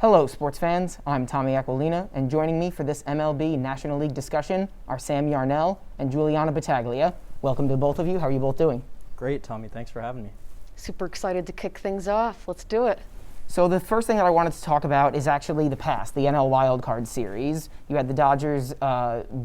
Hello, sports fans. I'm Tommy Aquilina, and joining me for this MLB National League discussion are Sam Yarnell and Juliana Battaglia. Welcome to both of you. How are you both doing? Great, Tommy. Thanks for having me. Super excited to kick things off. Let's do it. So the first thing that I wanted to talk about is actually the past, the NL Wildcard Series. You had the Dodgers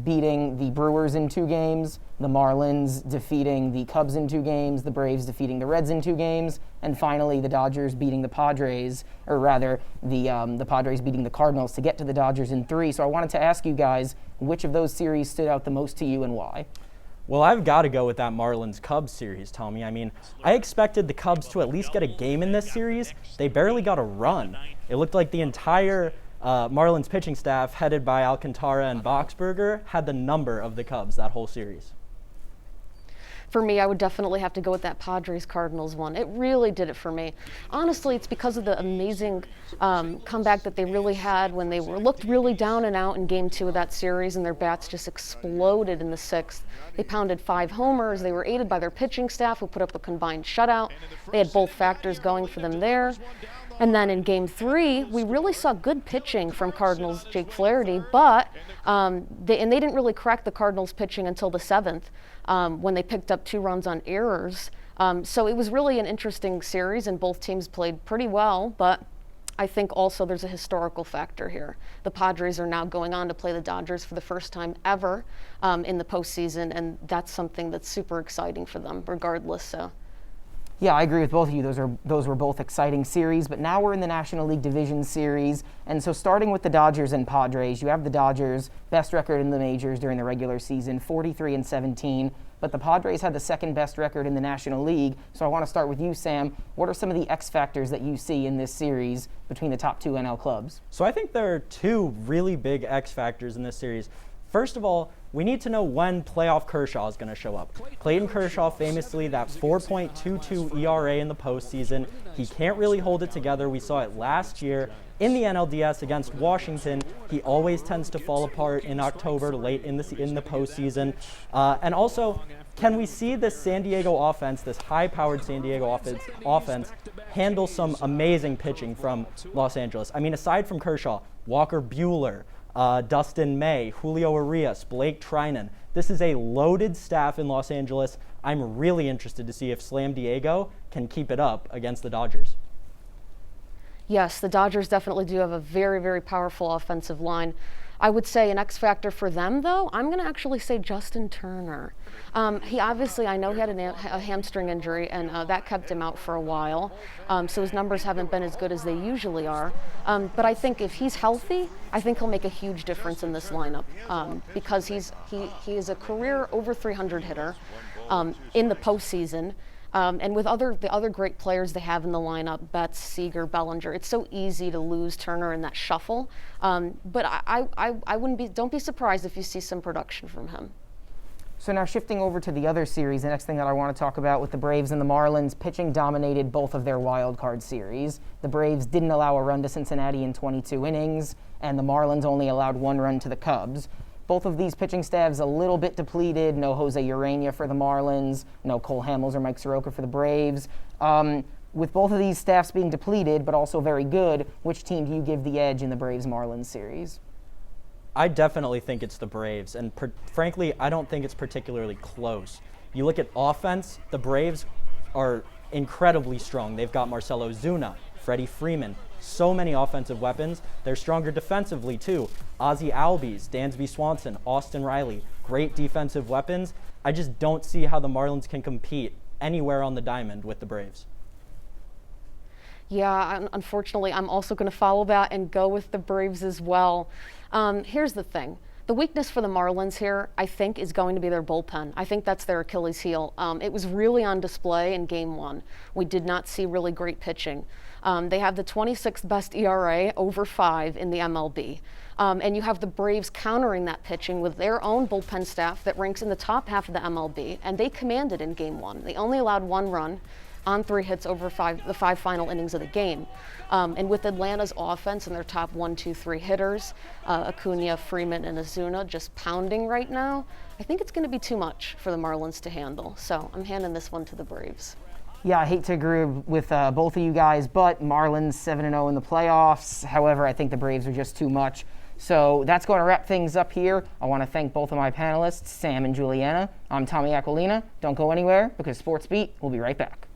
beating the Brewers in 2 games, the Marlins defeating the Cubs in 2 games, the Braves defeating the Reds in 2 games, and finally the Dodgers beating the Padres, or rather the Padres beating the Cardinals to get to the Dodgers in 3. So I wanted to ask you guys, which of those series stood out the most to you and why? Well, I've got to go with that Marlins-Cubs series, Tommy. I mean, I expected the Cubs to at least get a game in this series. They barely got a run. It looked like the entire Marlins pitching staff, headed by Alcantara and Boxberger, had the number of the Cubs that whole series. For me, I would definitely have to go with that Padres-Cardinals one. It really did it for me. Honestly, it's because of the amazing comeback that they really had when they looked really down and out in Game 2 of that series, and their bats just exploded in the 6th. They pounded 5 homers. They were aided by their pitching staff, who put up a combined shutout. They had both factors going for them there. And then in Game 3, we really saw good pitching from Cardinals' Jake Flaherty, but they didn't really crack the Cardinals' pitching until the 7th when they picked up 2 runs on errors. So it was really an interesting series, and both teams played pretty well, but I think also there's a historical factor here. The Padres are now going on to play the Dodgers for the first time ever in the postseason, and that's something that's super exciting for them regardless. So. Yeah, I agree with both of you. Those were both exciting series, but now we're in the National League Division Series. And so starting with the Dodgers and Padres, you have the Dodgers' best record in the majors during the regular season, 43-17, but the Padres had the second best record in the National League. So I want to start with you, Sam. What are some of the X factors that you see in this series between the top 2 NL clubs? So I think there are 2 really big X factors in this series. First of all, we need to know when playoff Kershaw is going to show up. Clayton Kershaw, famously, that 4.22 ERA in the postseason. He can't really hold it together. We saw it last year in the NLDS against Washington. He always tends to fall apart in October, late in the postseason. And also, can we see this San Diego offense, this high-powered San Diego offense, handle some amazing pitching from Los Angeles? I mean, aside from Kershaw, Walker Buehler, Dustin May, Julio Urias, Blake Trinan. This is a loaded staff in Los Angeles. I'm really interested to see if Slam Diego can keep it up against the Dodgers. Yes, the Dodgers definitely do have a very, very powerful offensive line. I would say an X factor for them, though, I'm going to actually say Justin Turner. He obviously, I know he had a hamstring injury, and that kept him out for a while. So his numbers haven't been as good as they usually are. But I think if he's healthy, I think he'll make a huge difference in this lineup because he is a career over 300 hitter in the postseason. And with the other great players they have in the lineup, Betts, Seager, Bellinger, it's so easy to lose Turner in that shuffle. But don't be surprised if you see some production from him. So now shifting over to the other series, the next thing that I want to talk about with the Braves and the Marlins, pitching dominated both of their wild card series. The Braves didn't allow a run to Cincinnati in 22 innings, and the Marlins only allowed 1 run to the Cubs. Both of these pitching staffs a little bit depleted. No Jose Urena for the Marlins, no Cole Hamels or Mike Soroka for the Braves. With both of these staffs being depleted but also very good, which team do you give the edge in the Braves-Marlins series? I definitely think it's the Braves, and frankly, I don't think it's particularly close. You look at offense, the Braves are incredibly strong. They've got Marcell Ozuna, Freddie Freeman, so many offensive weapons. They're stronger defensively, too. Ozzie Albies, Dansby Swanson, Austin Riley, great defensive weapons. I just don't see how the Marlins can compete anywhere on the diamond with the Braves. Yeah, unfortunately, I'm also going to follow that and go with the Braves as well. Here's the thing. The weakness for the Marlins here, I think, is going to be their bullpen. I think that's their Achilles heel. It was really on display in Game 1. We did not see really great pitching. They have the 26th best ERA, over 5 in the MLB. And you have the Braves countering that pitching with their own bullpen staff that ranks in the top half of the MLB, and they commanded in Game 1. They only allowed 1 run on 3 hits over the 5 final innings of the game. And with Atlanta's offense and their top 1, 2, 3 hitters, Acuna, Freeman, and Ozuna just pounding right now, I think it's going to be too much for the Marlins to handle. So I'm handing this one to the Braves. Yeah, I hate to agree with both of you guys, but Marlins 7-0 in the playoffs. However, I think the Braves are just too much. So that's going to wrap things up here. I want to thank both of my panelists, Sam and Juliana. I'm Tommy Aquilina. Don't go anywhere because Sports Beat will be right back.